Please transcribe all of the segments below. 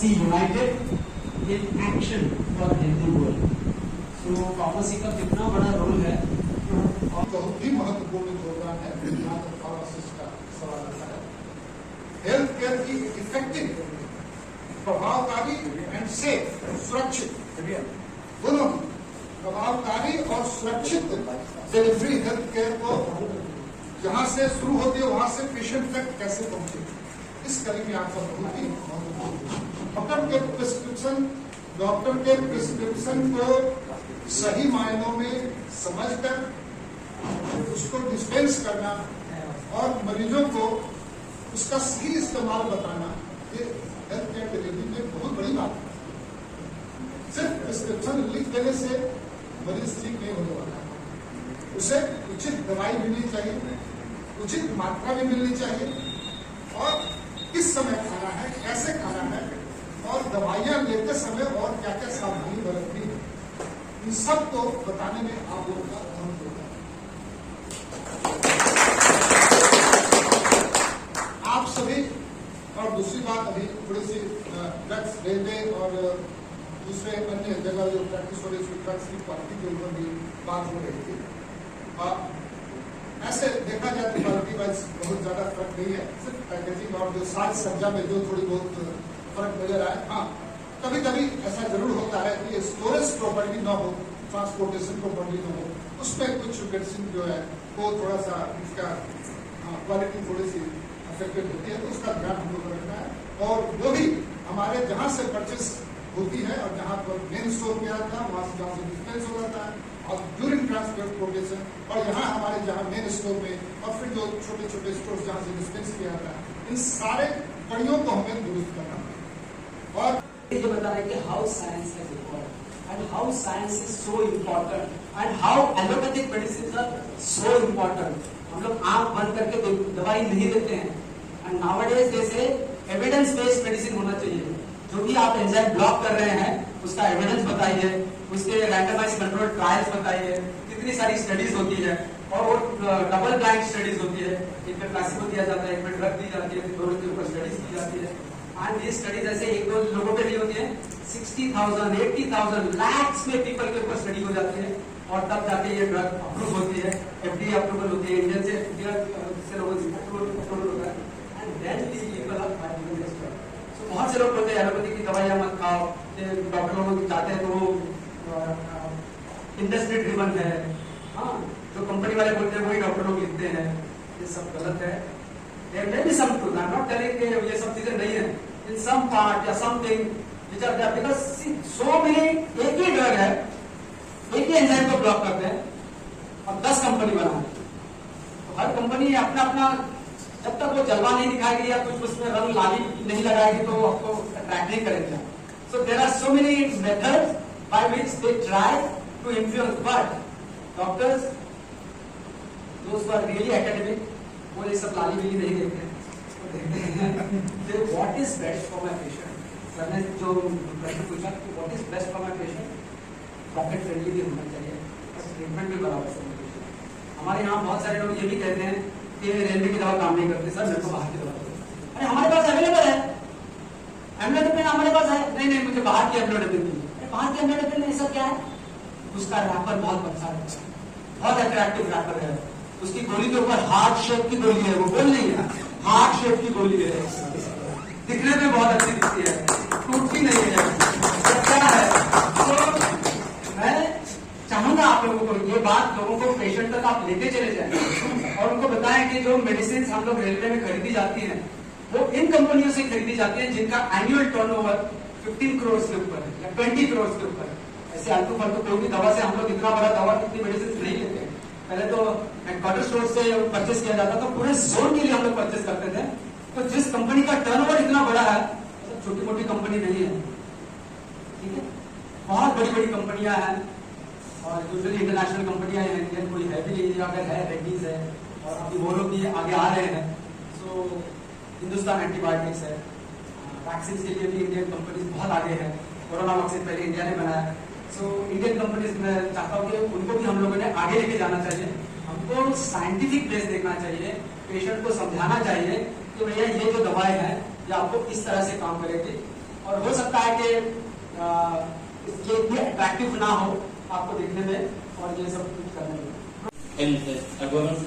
pharmacy united in action for healthy world. So pharmacy का कितना बड़ा रोल है और बहुत ही महत्वपूर्ण योगदान है जहाँ तक फार्मासिस्ट का सवाल आता है। हेल्थ केयर की इफेक्टिव, प्रभावकारी एंड सेफ, सुरक्षित, दोनों प्रभावकारी और सुरक्षित डिलीवरी हेल्थ केयर को जहाँ से शुरू होती है वहां से पेशेंट तक कैसे पहुंचे, इस कड़ी में आपका बहुत ही महत्वपूर्ण। डॉक्टर के प्रिस्क्रिप्शन को सही मायनों में समझकर उसको डिस्पेंस करना और मरीजों को उसका सही इस्तेमाल बताना, ये हेल्थ केयर डिलीवरी में बहुत बड़ी बात है। सिर्फ प्रिस्क्रिप्शन लिख देने से मरीज ठीक नहीं होने वाला है। उसे उचित दवाई मिलनी चाहिए, उचित मात्रा में मिलनी चाहिए, और किस समय खाना है, कैसे खाना है, और दवाइयां लेते समय और क्या क्या सावधानी बरतनी है, इन सब को बताने में आप लोगों का अहम योगदान है। आप सभी, और दूसरी बात, अभी थोड़ी सी ड्रग्स, रेलवे और दूसरे अन्य जगह जो प्रैक्टिस हो रही है ड्रग्स की क्वालिटी के ऊपर भी बात हो रही थी। ऐसे देखा जाए तो क्वालिटी वाइज बहुत ज्यादा फर्क नहीं है, सिर्फ पैकेजिंग और जो साज सज्जा में जो थोड़ी बहुत फर्क नजर आए। हाँ, कभी कभी ऐसा जरूर होता है कि स्टोरेज प्रॉपर्ली न हो, ट्रांसपोर्टेशन प्रॉपर्ली न हो, उसमें कुछ मेडिसिन जो है वो थोड़ा सा इसका क्वालिटी थोड़ी सी अफेक्टेड होती है, तो उसका ध्यान हम लोग रखना है। और वो भी हमारे जहाँ से परचेस होती है और जहाँ पर मेन स्टोर किया जाता है, वहाँ से जहाँ से डिस्पेंस हो जाता है, और ड्यूरिंग ट्रांसपोर्टेशन, और यहाँ हमारे जहाँ मेन स्टोर में, और फिर जो छोटे छोटे स्टोर जहाँ से डिस्पेंस किया जाता है, इन सारे कड़ियों को हमें दुरुस्त करना है। और ये बता रहे कि how science has evolved and how science is so important and how allopathic medicine are so important. हम लोग आंख बंद करके दवाई नहीं देते हैं, एंड नाउअडेज जैसे एविडेंस बेस्ड मेडिसिन होना चाहिए। जो भी आप एंजाइम ब्लॉक कर रहे हैं उसका एविडेंस बताइए, उसके रैंडमाइज कंट्रोल ट्रायल्स बताइए, कितनी सारी स्टडीज होती है, और वो डबल ब्लाइंड स्टडीज होती है, एक में प्लेसिबो दिया जाता है, एक में ड्रग दी जाती है, दोनों के ऊपर स्टडीज की जाती है। एंड ये स्टडीज ऐसे एक दो लोगों पे नहीं होती है, 60,000, 80,000, लैक्स में पीपल के ऊपर स्टडी हो जाती है, और तब जाके ये ड्रग अप्रूव होती है, FDA अप्रूवल होती है, इंडियन से लोगों से अप्रूवल होता है, and then these people are fighting this drug. So बहुत से लोग बोलते हैं एलोपैथी की दवाइयां मत खाओ, डॉक्टर लोग चाहते हैं तो वो इंडस्ट्री ड्रिवन है, हाँ, जो कंपनी वाले बोलते हैं वही डॉक्टर लोग लिखते हैं, ये सब गलत है। There may be some truth. I'm not telling कि ये सब चीजें नहीं है, in some part या something which are there, because see so many, एक ही ड्रग है, एक ही एंजाइम को ब्लॉक करते हैं और 10 कंपनी बना है, तो हर कंपनी अपना अपना, जब तक वो जलवा नहीं दिखाएगी या कुछ उसमें रंग लाली नहीं लगाएगी तो आपको अट्रैक्ट नहीं करेगा। So there are so many methods by which they try to influence, but doctors, those who are really academic, वो ये सब लाली बिली नहीं देखते हैं, वो देखते हैं what is best for my patient. Sir ने जो प्रश्न पूछा कि what is best for my patient, pocket friendly भी होना चाहिए, ट्रीटमेंट भी बराबर से होना चाहिए। हमारे यहाँ बहुत सारे लोग ये भी कहते हैं कि रेलवे की दवा काम नहीं करती, सर मेरे को बाहर की दवा दो। अरे हमारे पास अवेलेबल है, एम्लोडाइपिन हमारे पास है। नहीं नहीं, मुझे बाहर की एम्लोडाइपिन चाहिए। अरे बाहर की एम्लोडाइपिन में ऐसा क्या है, उसका रैपर बहुत अच्छा है, बहुत अट्रैक्टिव रैपर है, उसकी गोली के ऊपर हार्ट शेप की गोली है, वो गोल नहीं है, हार्ट शेप की गोली है, दिखने में बहुत अच्छी दिखती है, टूटती नहीं है, क्या है। तो मैं चाहूंगा आप लोगों को ये बात, लोगों को पेशेंट तक आप लेके चले जाएं और उनको बताएं कि जो मेडिसिन हम लोग रेलवे में खरीदी जाती है वो इन कंपनियों से खरीदी जाती है जिनका एनुअल टर्नओवर 15 करोड़ के ऊपर है या 20 करोड़ के ऊपर है। ऐसे आलतू फालतू कोई भी दवा से हम लोग इतना बड़ा दवा, इतनी मेडिसिन नहीं लेते हैं। पहले तो हेडक्वार्टर स्टोर से परचेस किया जाता था, पूरे जोन के लिए हम लोग परचेस करते थे। तो जिस कंपनी का टर्नओवर इतना बड़ा है, मतलब छोटी मोटी कंपनी नहीं है, ठीक है, बहुत बड़ी बड़ी कंपनियां हैं और यूजुअली इंटरनेशनल कंपनियां हैं, इंडियन कोई है भी नहीं, अगर है रेड्डीज है, और अभी वो लोग भी आगे आ रहे हैं। सो हिंदुस्तान एंटीबायोटिक्स है, वैक्सीन के लिए भी इंडियन कंपनीज बहुत आगे है, कोरोना वैक्सीन पहले इंडिया ने बनाया। सो इंडियन कंपनीज में चाहता हूँ कि उनको भी हम लोगों ने आगे लेके जाना चाहिए, हमको साइंटिफिक बेस देखना चाहिए, पेशेंट को समझाना चाहिए कि भैया ये जो दवाई है ये आपको इस तरह से काम करेगी और हो सकता है कि ये इतने अट्रैक्टिव ना हो आपको देखने में और ये सब कुछ करने में. And government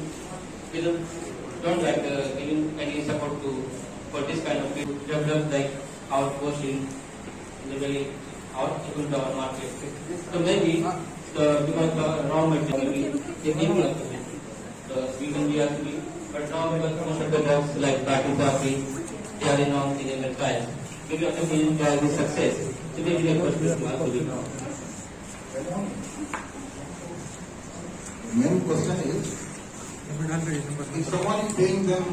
don't like giving any support to for this kind of people develop like our post in the way our equal to our market. So maybe because the raw material they give us we can be actually, but now because most of the jobs like battery factory they are in on the trial. Maybe after being the success, so maybe the question mark will be now. Main question is, if someone is paying them,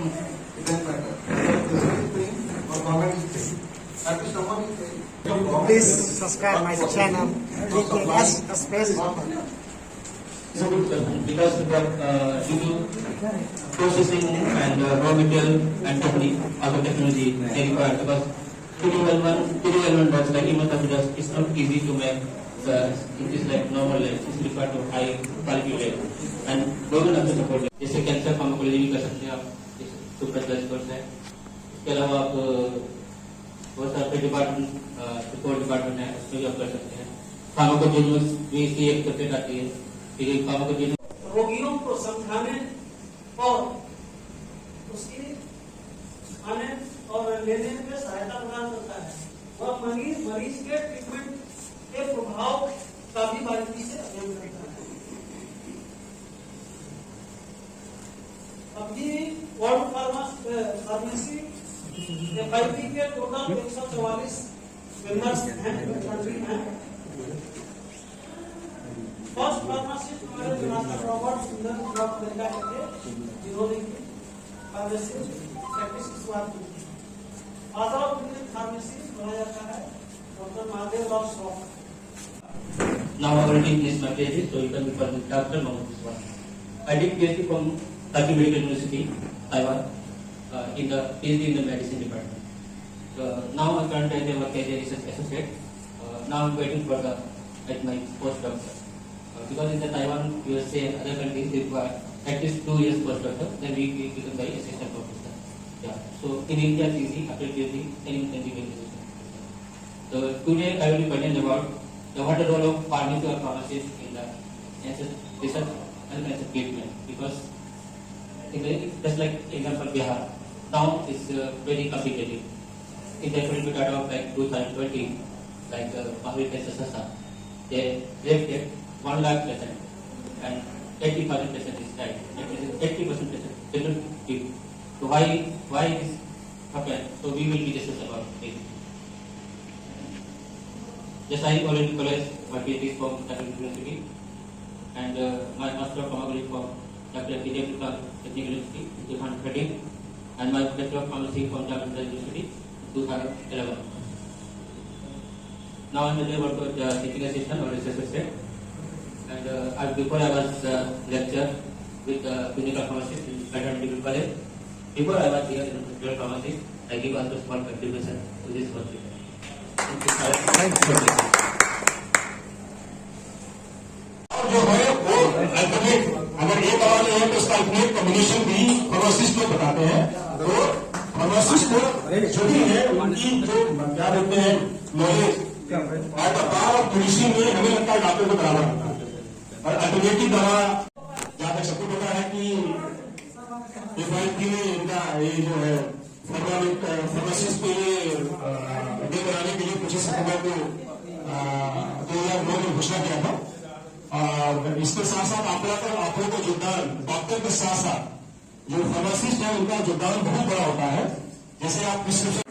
it doesn't matter. The state is paying or government is paying. At least someone is paying. Please subscribe my channel, GKS Space. It's a good question because due to processing and raw material and technology they require, because PDL1 does like chemotherapy does, it's not easy to make. It is like normal life, it's required to high quality life and government also support it. जैसे cancer pharmacology भी कर सकते हैं आप, super course है. इसके अलावा आप बहुत सारे डिपार्टमेंट रिपोर्ट डिपार्टमेंट है उसमें भी आप कर सकते हैं. फार्माकोजेनिक्स भी इसकी एक सब्जेक्ट आती है. फिर फार्माकोजेनिक्स रोगियों को समझाने और उसकी आने और लेने में सहायता प्रदान करता है. वह मरीज के ट्रीटमेंट के प्रभाव का भी बारीकी से अध्ययन करता है. अभी वर्ल्ड फार्मेसी FIP के टोटल 144 मेंबर्स हैं, कंट्री हैं. फर्स्ट फार्मासिस्ट हमारे जोनाथन रॉबर्ट सुंदर ऑफ अमेरिका के, जिन्होंने फार्मेसी प्रैक्टिस की शुरुआत की. फादर ऑफ इंडियन फार्मेसी माना जाता है doctor Mahadev Rao Shroff. now already finished my PhD, so you can be called Dr. Mahmood Usman. I did PhD from Turkey Medical University, Taiwan, in the PhD in the medicine department. Now I currently work as a research associate. Now I'm waiting for my postdoc. Because in the Taiwan, USA and other countries they require at least 2 years postdoc, then we become the assistant professor. Yeah. So in India it's easy, after PhD, anyone can be a assistant. So today I will be talking about what the role of pharmacy or pharmacist in the cancer research and cancer treatment, because just like example Bihar, now is very complicated. In the economic data of like 2020, like Mahavir Cancer Sasa, they rejected 1 lakh patient and 80,000 patient is died. 80% patient did not live. So why this happened? So we will be discussing about it. Just I already college my PhD from Taiwan University and my Master of Pharmacology from Dr. K.J. Technical University in 2013 and my Bachelor of Pharmacy from Taiwan University in 2011. Now I am about the teaching assistant or research assistant, and before I was lecturer with clinical pharmacist in Taiwan Medical College. Before I was here in clinical pharmacy, I give also small contribution to this project. जो है वो alternate, अगर एक आवाज है तो उसका alternate combination भी फार्मासिस्ट को बताते हैं. तो फार्मासिस्ट को जो भी है उनकी जो क्या बोलते हैं नॉलेज और दवा और मेडिसिन में हमें लगता है डॉक्टर को बराबर होता है. और अल्टरनेटिव दवा जहाँ तक सबको पता है कि FIP में इनका ये जो है फार्मासिस्ट को ये डे बनाने के लिए 25 सितंबर को 2009 में घोषणा किया था. और इसके साथ साथ आप लोगों का योगदान डॉक्टर के साथ साथ जो फार्मासिस्ट है उनका योगदान बहुत बड़ा होता है. जैसे आप प्रिस्क्रिप्शन